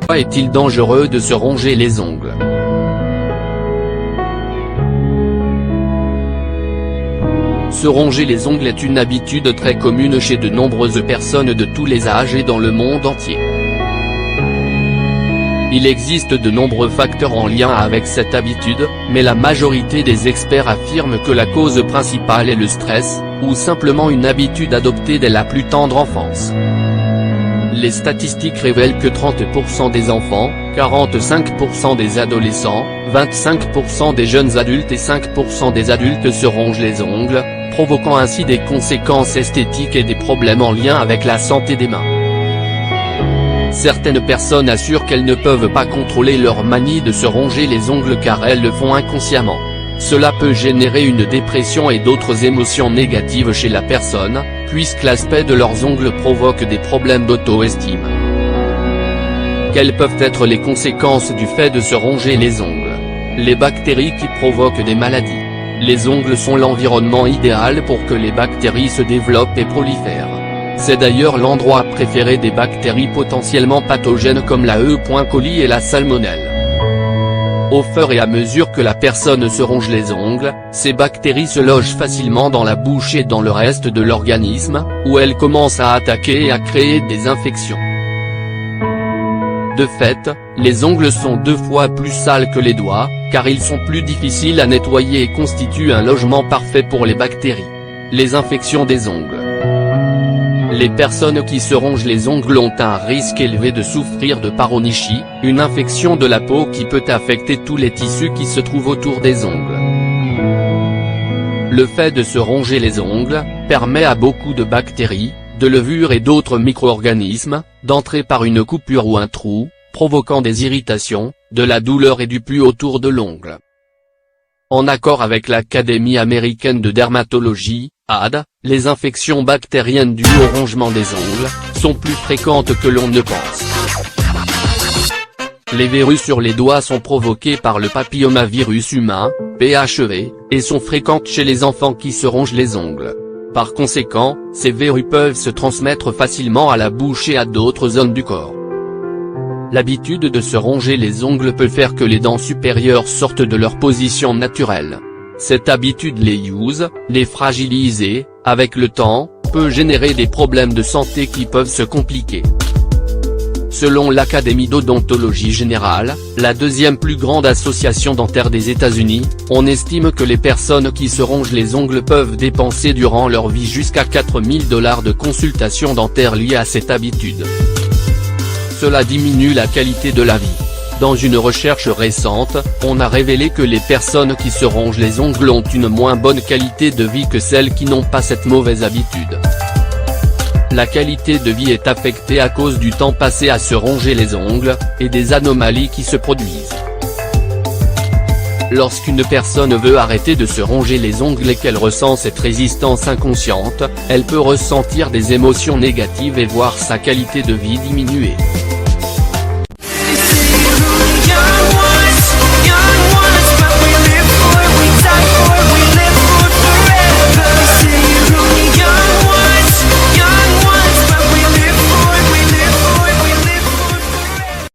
Pourquoi est-il dangereux de se ronger les ongles? Se ronger les ongles est une habitude très commune chez de nombreuses personnes de tous les âges et dans le monde entier. Il existe de nombreux facteurs en lien avec cette habitude, mais la majorité des experts affirment que la cause principale est le stress, ou simplement une habitude adoptée dès la plus tendre enfance. Les statistiques révèlent que 30% des enfants, 45% des adolescents, 25% des jeunes adultes et 5% des adultes se rongent les ongles, provoquant ainsi des conséquences esthétiques et des problèmes en lien avec la santé des mains. Certaines personnes assurent qu'elles ne peuvent pas contrôler leur manie de se ronger les ongles car elles le font inconsciemment. Cela peut générer une dépression et d'autres émotions négatives chez la personne, puisque l'aspect de leurs ongles provoque des problèmes d'auto-estime. Quelles peuvent être les conséquences du fait de se ronger les ongles? Les bactéries qui provoquent des maladies. Les ongles sont l'environnement idéal pour que les bactéries se développent et prolifèrent. C'est d'ailleurs l'endroit préféré des bactéries potentiellement pathogènes comme la E. coli et la salmonelle. Au fur et à mesure que la personne se ronge les ongles, ces bactéries se logent facilement dans la bouche et dans le reste de l'organisme, où elles commencent à attaquer et à créer des infections. De fait, les ongles sont 2 fois plus sales que les doigts, car ils sont plus difficiles à nettoyer et constituent un logement parfait pour les bactéries. Les infections des ongles. Les personnes qui se rongent les ongles ont un risque élevé de souffrir de paronychie, une infection de la peau qui peut affecter tous les tissus qui se trouvent autour des ongles. Le fait de se ronger les ongles permet à beaucoup de bactéries, de levures et d'autres micro-organismes, d'entrer par une coupure ou un trou, provoquant des irritations, de la douleur et du pus autour de l'ongle. En accord avec l'Académie américaine de dermatologie, AD, les infections bactériennes dues au rongement des ongles sont plus fréquentes que l'on ne pense. Les verrues sur les doigts sont provoquées par le papillomavirus humain, PHEV, et sont fréquentes chez les enfants qui se rongent les ongles. Par conséquent, ces verrues peuvent se transmettre facilement à la bouche et à d'autres zones du corps. L'habitude de se ronger les ongles peut faire que les dents supérieures sortent de leur position naturelle. Cette habitude les fragilise et, avec le temps, peut générer des problèmes de santé qui peuvent se compliquer. Selon l'Académie d'odontologie générale, la deuxième plus grande association dentaire des États-Unis, on estime que les personnes qui se rongent les ongles peuvent dépenser durant leur vie jusqu'à $4000 de consultations dentaires liées à cette habitude. Cela diminue la qualité de la vie. Dans une recherche récente, on a révélé que les personnes qui se rongent les ongles ont une moins bonne qualité de vie que celles qui n'ont pas cette mauvaise habitude. La qualité de vie est affectée à cause du temps passé à se ronger les ongles, et des anomalies qui se produisent. Lorsqu'une personne veut arrêter de se ronger les ongles et qu'elle ressent cette résistance inconsciente, elle peut ressentir des émotions négatives et voir sa qualité de vie diminuer.